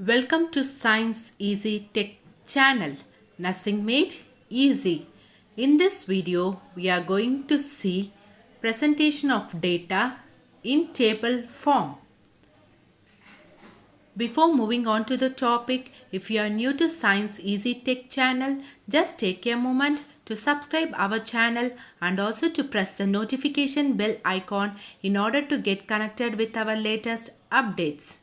Welcome to Science Easy Tech channel. Nothing made easy. In this video, we are going to see presentation of data in table form. Before moving on to the topic, if you are new to Science Easy Tech channel, just take a moment to subscribe our channel and also to press the notification bell icon in order to get connected with our latest updates.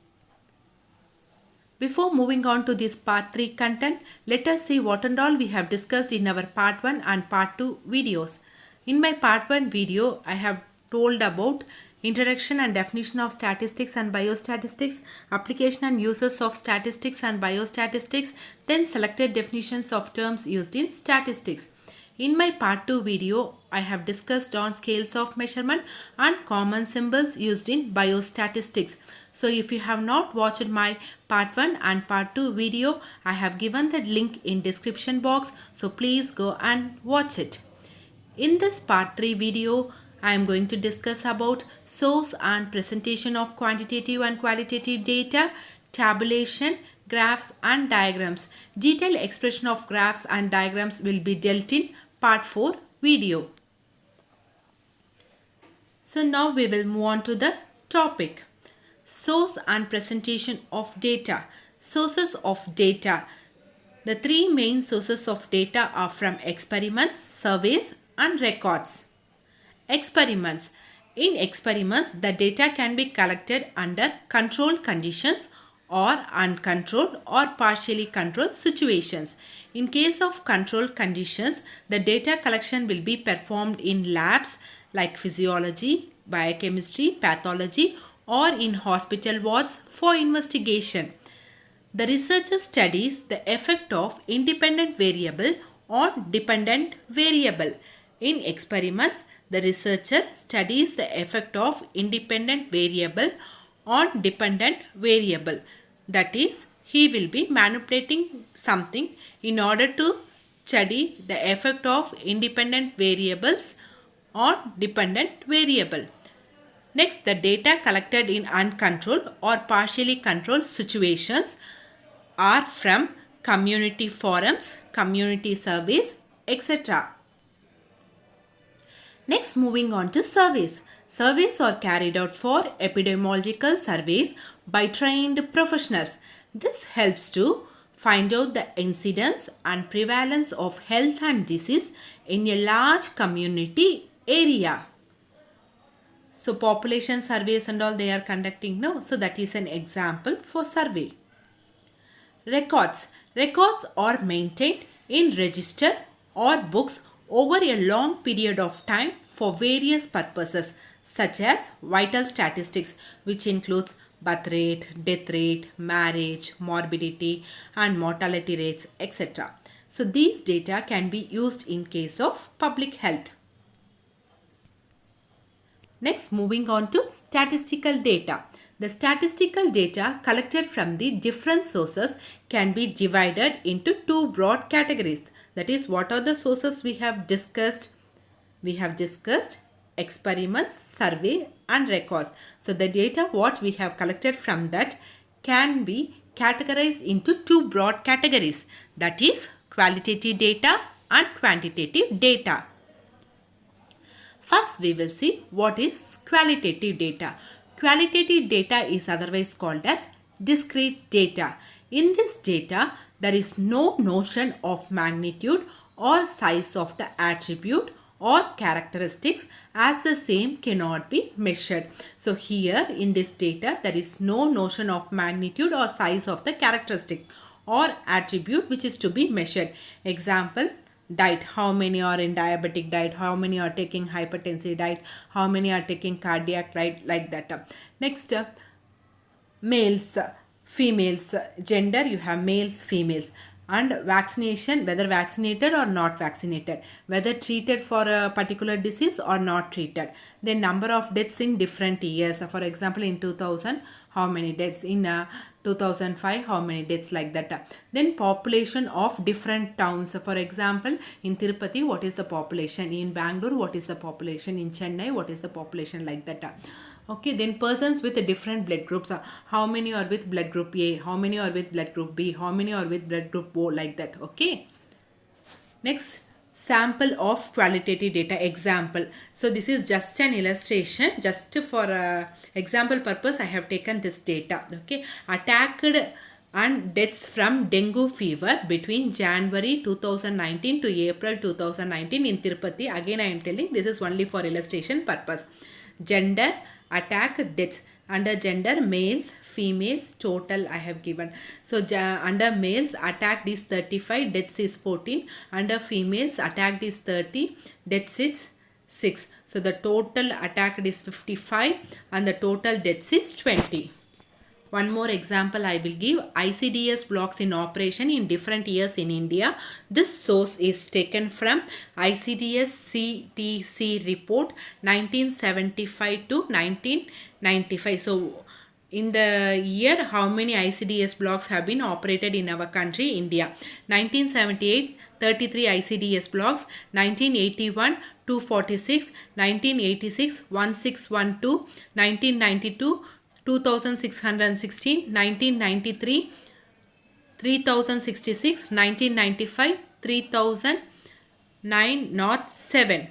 Before moving on to this part 3 content, let us see what and all we have discussed in our part 1 and part 2 videos. In my part 1 video, I have told about introduction and definition of statistics and biostatistics, application and uses of statistics and biostatistics, then selected definitions of terms used in statistics. In my part 2 video, I have discussed on scales of measurement and common symbols used in biostatistics. So if you have not watched my part 1 and part 2 video, I have given the link in description box. So please go and watch it. In this part 3 video, I am going to discuss about source and presentation of quantitative and qualitative data, tabulation, graphs and diagrams. Detailed expression of graphs and diagrams will be dealt in part 4 video. So now we will move on to the topic. Source and presentation of data. Sources of data. The three main sources of data are from experiments, surveys and records. Experiments. In experiments, the data can be collected under controlled conditions or uncontrolled or partially controlled situations. In case of controlled conditions, the data collection will be performed in labs like physiology, biochemistry, pathology, or in hospital wards for investigation. The researcher studies the effect of independent variable on dependent variable. In experiments, the researcher studies the effect of independent variable on dependent variable. That is, he will be manipulating something in order to study the effect of independent variables on dependent variable. Next, the data collected in uncontrolled or partially controlled situations are from community forums, community surveys, etc. Next, moving on to surveys. Surveys are carried out for epidemiological surveys by trained professionals. This helps to find out the incidence and prevalence of health and disease in a large community area. So population surveys and all they are conducting now. So that is an example for survey. Records. Records are maintained in register or books over a long period of time for various purposes such as vital statistics, which includes birth rate, death rate, marriage, morbidity and mortality rates, etc. So these data can be used in case of public health. Next, moving on to statistical data. The statistical data collected from the different sources can be divided into two broad categories. That is, what are the sources we have discussed? We have discussed experiments, survey and records. So the data what we have collected from that can be categorized into two broad categories. That is, qualitative data and quantitative data. First, we will see what is qualitative data. Qualitative data is otherwise called as discrete data. In this data, there is no notion of magnitude or size of the attribute or characteristics, as the same cannot be measured. So here in this data, there is no notion of magnitude or size of the characteristic or attribute which is to be measured. Example, diet, how many are in diabetic diet, how many are taking hypertensive diet, how many are taking cardiac diet, like that. Next, males, females, gender, you have males, females, and vaccination, whether vaccinated or not vaccinated, whether treated for a particular disease or not treated, then number of deaths in different years. For example, in 2000 how many deaths, in 2005 how many deaths, like that. Then population of different towns. For example, in Tirupati what is the population, in Bangalore what is the population, in Chennai what is the population, like that. Okay, then persons with different blood groups. How many are with blood group A? How many are with blood group B? How many are with blood group O? Like that. Okay. Next, sample of qualitative data example. So this is just an illustration, just for example purpose I have taken this data. Okay, attacked and deaths from dengue fever between January 2019 to April 2019 in Tirupati. Again I am telling this is only for illustration purpose. Gender, attack, deaths. Under gender, males, females, total I have given. So under males, attacked is 35, deaths is 14. Under females, attacked is 30, deaths is 6. So the total attacked is 55 and the total deaths is 20. One more example I will give. ICDS blocks in operation in different years in India. This source is taken from ICDS CTC report 1975 to 1995. So in the year how many ICDS blocks have been operated in our country India. 1978 33 ICDS blocks, 1981 246, 1986 1612, 1992 2616, 1993 3066, 1995 3907.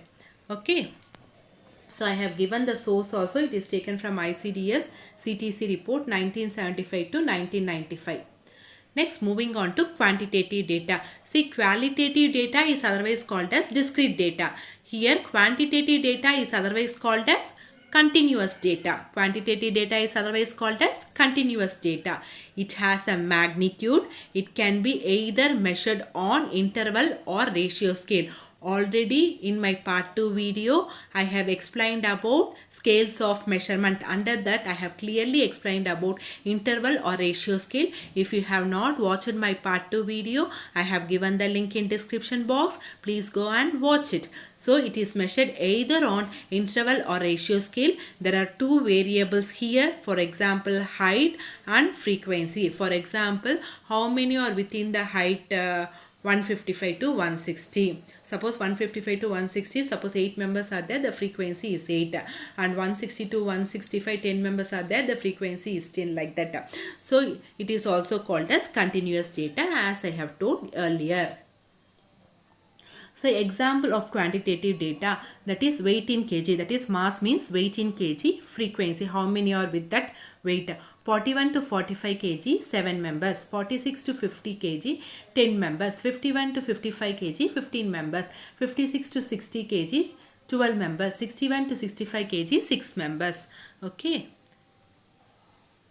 Okay. So I have given the source also. It is taken from ICDS CTC report 1975 to 1995. Next, moving on to quantitative data. See, qualitative data is otherwise called as discrete data. Here, quantitative data is otherwise called as continuous data. Quantitative data is otherwise called as continuous data. It has a magnitude. It can be either measured on interval or ratio scale. Already in my part 2 video, I have explained about scales of measurement. Under that, I have clearly explained about interval or ratio scale. If you have not watched my part 2 video, I have given the link in description box. Please go and watch it. So it is measured either on interval or ratio scale. There are two variables here. For example, height and frequency. For example, how many are within the height 155 to 160. Suppose 155 to 160, suppose 8 members are there, the frequency is 8. And 160 to 165, 10 members are there, the frequency is 10, like that. So it is also called as continuous data, as I have told earlier. So example of quantitative data, that is weight in kg, that is mass means weight in kg, frequency, how many are with that weight. 41 to 45 kg, 7 members. 46 to 50 kg, 10 members. 51 to 55 kg, 15 members. 56 to 60 kg, 12 members. 61 to 65 kg, 6 members. Okay.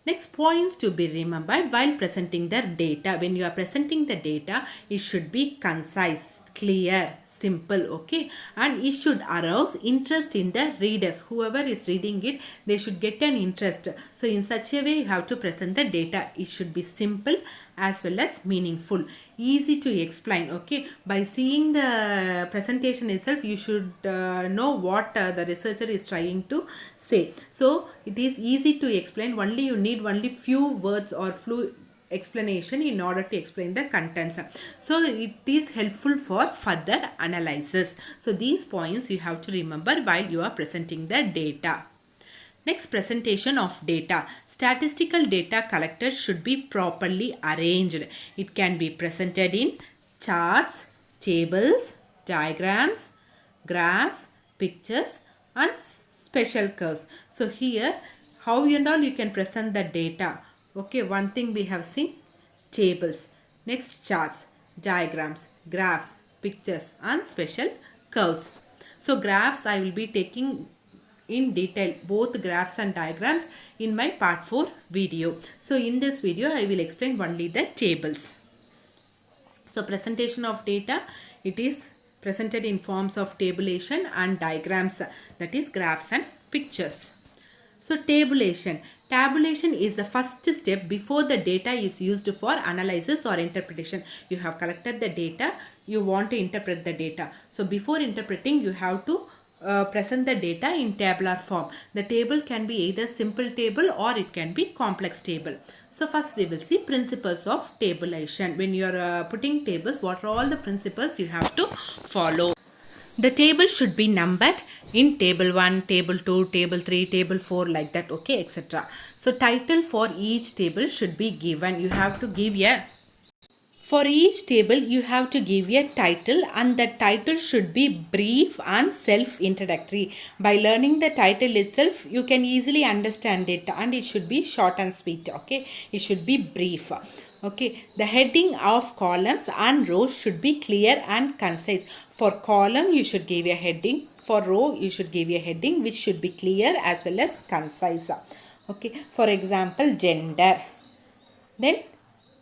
Next, points to be remembered while presenting the data. When you are presenting the data, it should be concise, clear, simple, okay, and it should arouse interest in the readers. Whoever is reading it, they should get an interest. So in such a way you have to present the data. It should be simple as well as meaningful, easy to explain. Okay, by seeing the presentation itself, you should know what the researcher is trying to say. So it is easy to explain. Only you need only few words or few explanation in order to explain the contents. So it is helpful for further analysis. So these points you have to remember while you are presenting the data. Next, presentation of data. Statistical data collected should be properly arranged. It can be presented in charts, tables, diagrams, graphs, pictures and special curves. So here how and all you can present the data. Okay, one thing we have seen, tables. Next, charts, diagrams, graphs, pictures and special curves. So graphs I will be taking in detail, both graphs and diagrams, in my part 4 video. So in this video I will explain only the tables. So presentation of data, it is presented in forms of tabulation and diagrams, that is graphs and pictures. So tabulation. Tabulation is the first step before the data is used for analysis or interpretation. You have collected the data, you want to interpret the data. So before interpreting, you have to present the data in tabular form. The table can be either simple table or it can be complex table. So first we will see principles of tabulation. When you are putting tables, what are all the principles you have to follow? The table should be numbered in table 1, table 2, table 3, table 4 like that, okay, etc. So title for each table should be given. You have to give a For each table, you have to give a title, and the title should be brief and self-introductory. By learning the title itself, you can easily understand it, and it should be short and sweet, okay? It should be brief. Okay, the heading of columns and rows should be clear and concise. For column, you should give a heading. For row, you should give a heading which should be clear as well as concise. Okay, for example, gender. Then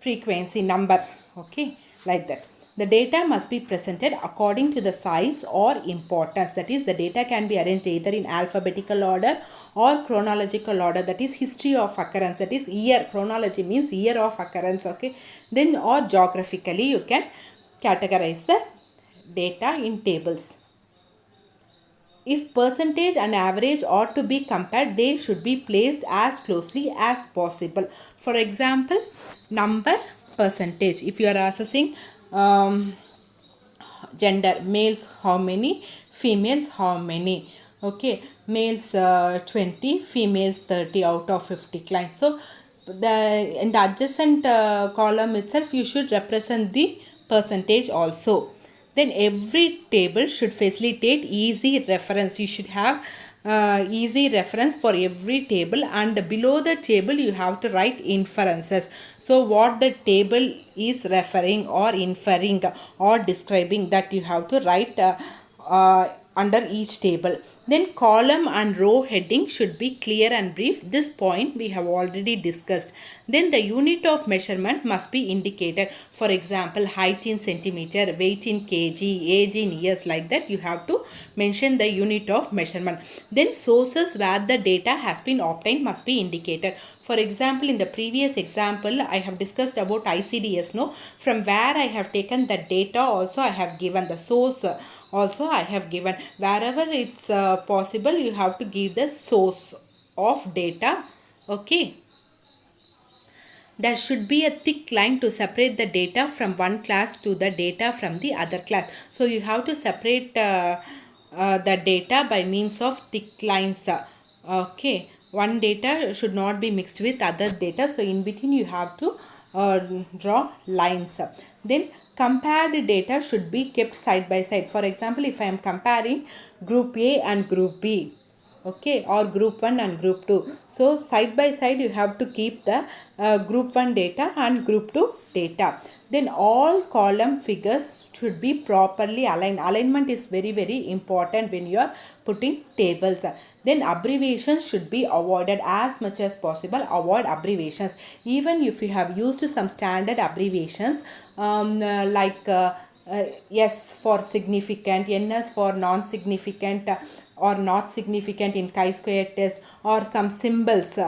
frequency number, okay, like that. The data must be presented according to the size or importance. That is, the data can be arranged either in alphabetical order or chronological order, that is history of occurrence, that is year. Chronology means year of occurrence, okay. Then or geographically you can categorize the data in tables. If percentage and average are to be compared, they should be placed as closely as possible. For example, number, percentage. If you are assessing gender, males how many, females how many, okay, males 20, females 30 out of 50 clients. So in the adjacent column itself, you should represent the percentage also. Then every table should facilitate easy reference. You should have easy reference for every table, and below the table you have to write inferences. So what the table is referring or inferring or describing, that you have to write under each table. Then column and row heading should be clear and brief. This point we have already discussed. Then the unit of measurement must be indicated. For example, height in centimeter, weight in kg, age in years, like that you have to mention the unit of measurement. Then sources where the data has been obtained must be indicated. For example, in the previous example, I have discussed about ICDS, no? From where I have taken the data also I have given the source. Also I have given. Wherever it's possible, you have to give the source of data, okay. There should be a thick line to separate the data from one class to the data from the other class. So you have to separate the data by means of thick lines, okay. One data should not be mixed with other data, so in between you have to draw lines. Then compared data should be kept side by side. For example, if I am comparing group A and group B, okay, or group 1 and group 2, so side by side you have to keep the group 1 data and group 2 data. Then all column figures should be properly aligned. Alignment is very important when you are putting tables. Then abbreviations should be avoided as much as possible. Avoid abbreviations. Even if you have used some standard abbreviations like S for significant, NS for non-significant or not significant in chi-square test, or some symbols,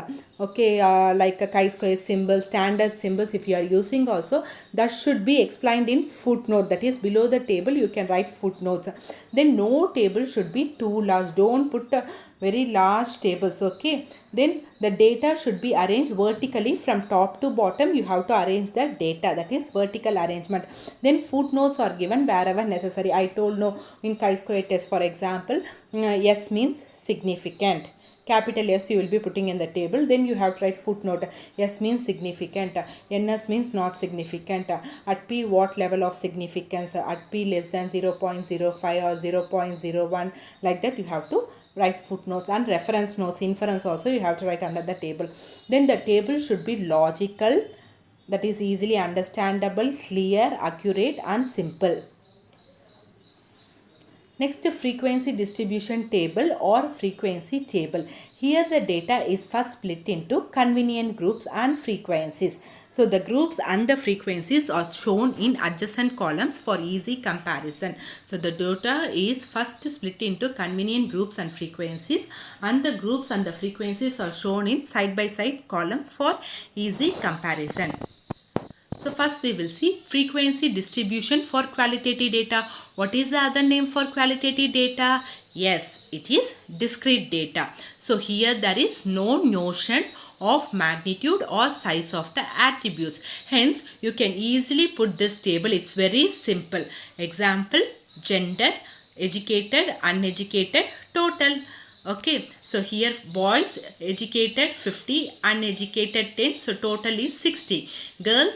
okay, like a chi-square symbol, standard symbols if you are using also, that should be explained in footnote, that is below the table you can write footnotes. Then no table should be too large. Don't put very large tables, okay. Then the data should be arranged vertically from top to bottom. You have to arrange the data, that is vertical arrangement. Then footnotes are given wherever necessary. I told no, in chi-square test for example, S means significant, capital S you will be putting in the table. Then you have to write footnote. S means significant, NS means not significant, at P what level of significance, at P less than 0.05 or 0.01, like that you have to write footnotes. And reference notes, inference also you have to write under the table. Then the table should be logical, that is easily understandable, clear, accurate and simple. Next, frequency distribution table or frequency table. Here the data is first split into convenient groups and frequencies. So the groups and the frequencies are shown in adjacent columns for easy comparison. So the data is first split into convenient groups and frequencies, and the groups and the frequencies are shown in side by side columns for easy comparison. So first we will see frequency distribution for qualitative data. What is the other name for qualitative data? Yes, it is discrete data. So here there is no notion of magnitude or size of the attributes. Hence, you can easily put this table. It's very simple. Example, gender, educated, uneducated, total. Okay, so here boys educated 50, uneducated 10, so total is 60. Girls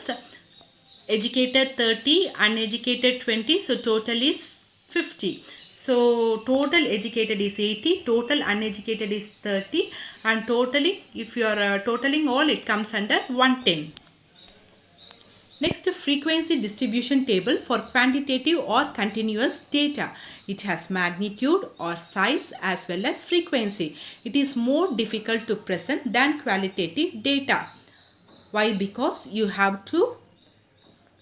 educated 30, uneducated 20, so total is 50. So total educated is 80, total uneducated is 30, and totally, if you are totaling all, it comes under 110. Next, frequency distribution table for quantitative or continuous data. It has magnitude or size as well as frequency. It is more difficult to present than qualitative data. Why? Because you have to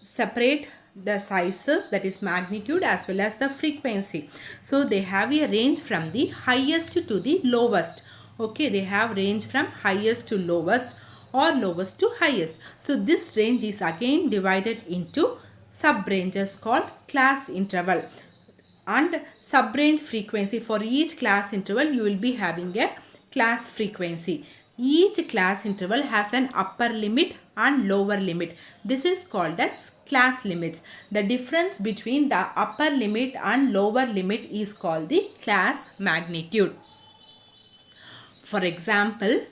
separate the sizes, that is magnitude as well as the frequency. So they have a range from the highest to the lowest. Okay, they have range from highest to lowest or lowest to highest. So this range is again divided into sub ranges called class interval, and sub range frequency. For each class interval you will be having a class frequency. Each class interval has an upper limit and lower limit. This is called as class limits. The difference between the upper limit and lower limit is called the class magnitude. For example,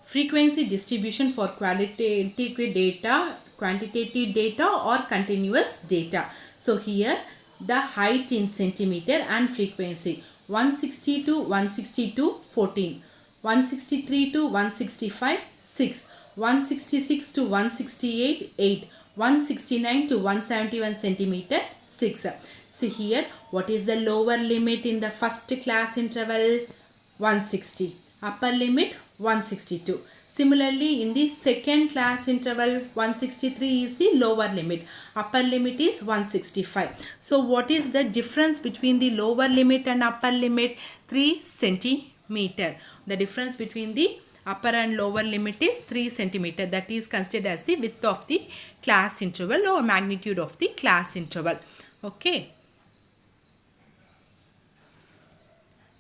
frequency distribution for qualitative data, quantitative data or continuous data. So here the height in centimeter and frequency 160 to 162 14, 163 to 165 6, 166 to 168 8, 169 to 171 centimeter 6. So here what is the lower limit in the first class interval? 160. Upper limit 162. Similarly, in the second class interval, 163 is the lower limit. Upper limit is 165. So what is the difference between the lower limit and upper limit? 3 centimeter. The difference between the upper and lower limit is 3 centimeter. That is considered as the width of the class interval or magnitude of the class interval. Okay.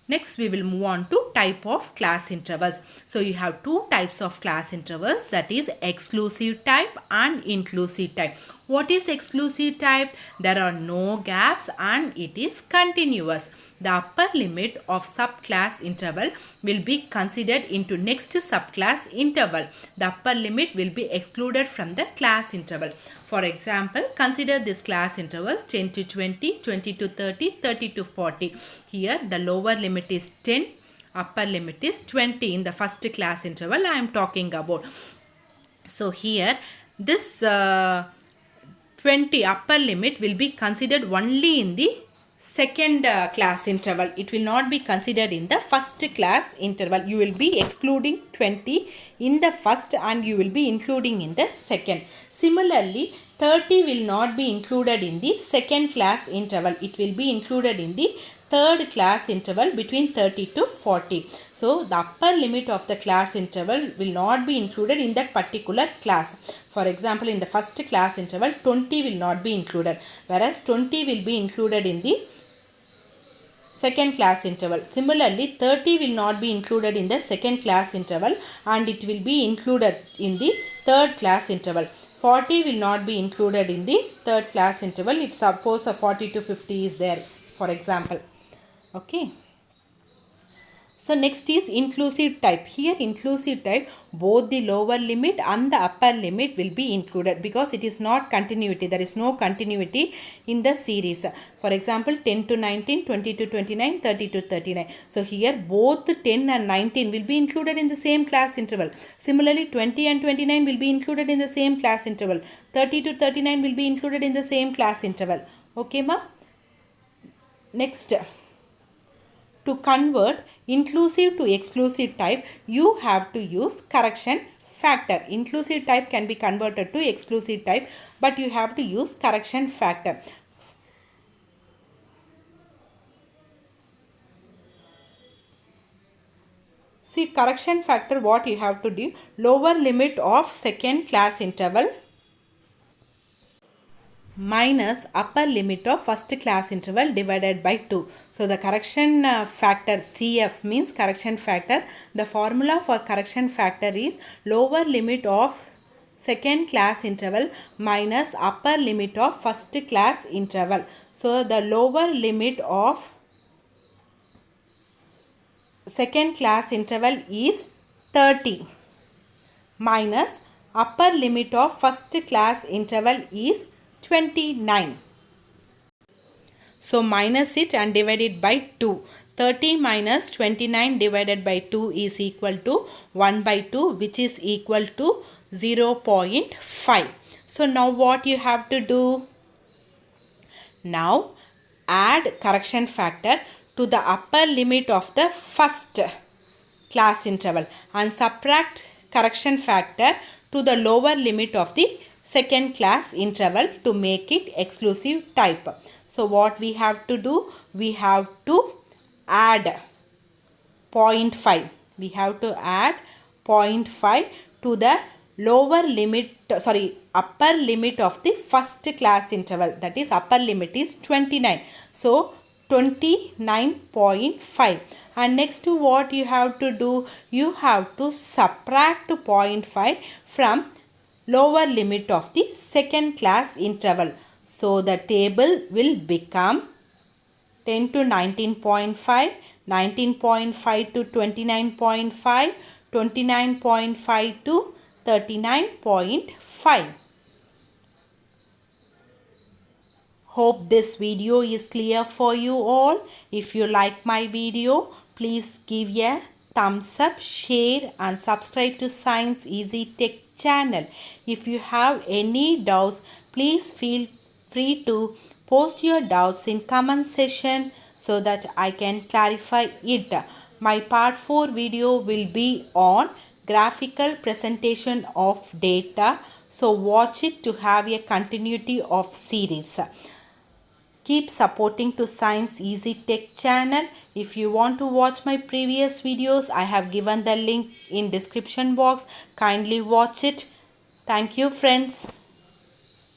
Next, we will move on to type of class intervals. So, you have two types of class intervals, that is exclusive type and inclusive type. What is exclusive type? There are no gaps and it is continuous. The upper limit of subclass interval will be considered into next subclass interval. The upper limit will be excluded from the class interval. For example, consider this class intervals 10 to 20, 20 to 30, 30 to 40. Here the lower limit is 10, upper limit is 20 in the first class interval I am talking about. So here this 20 upper limit will be considered only in the second class interval. It will not be considered in the first class interval. You will be excluding 20 in the first and you will be including in the second. Similarly, 30 will not be included in the second class interval. It will be included in the third class interval between 30 to 40. So, the upper limit of the class interval will not be included in that particular class. For example, in the first class interval, 20 will not be included, whereas 20 will be included in the second class interval. Similarly, 30 will not be included in the second class interval and it will be included in the third class interval. 40 will not be included in the third class interval if suppose a 40 to 50 is there, for example. Okay. So next is inclusive type. Here inclusive type, both the lower limit and the upper limit will be included because it is not continuity. There is no continuity in the series. For example, 10 to 19, 20 to 29, 30 to 39. So here both 10 and 19 will be included in the same class interval. Similarly, 20 and 29 will be included in the same class interval. 30 to 39 will be included in the same class interval. Okay, ma? Next, to convert inclusive to exclusive type, you have to use correction factor. Inclusive type can be converted to exclusive type, but you have to use correction factor. See, correction factor, what you have to do, lower limit of second class interval minus upper limit of first class interval divided by 2. So the correction factor CF means correction factor. The formula for correction factor is lower limit of second class interval minus upper limit of first class interval. So the lower limit of second class interval is 30 minus upper limit of first class interval is 29. So minus it and divide it by 2. 30 minus 29 divided by 2 is equal to 1 by 2, which is equal to 0.5. So now what you have to do? Now add correction factor to the upper limit of the first class interval and subtract correction factor to the lower limit of the second class interval to make it exclusive type. So what we have to do? We have to add 0.5. We have to add 0.5 to the upper limit of the first class interval. That is, upper limit is 29. So 29.5. And next to what you have to do? You have to subtract 0.5 from lower limit of the second class interval. So the table will become 10 to 19.5, 19.5 to 29.5, 29.5 to 39.5. Hope this video is clear for you all. If you like my video, please give a thumbs up, share and subscribe to Science Easy Tech channel. If you have any doubts, please feel free to post your doubts in comment section so that I can clarify it. My part 4 video will be on graphical presentation of data. So watch it to have a continuity of series. Keep supporting to Science Easy Tech channel. If you want to watch my previous videos, I have given the link in description box. Kindly watch it. Thank you friends.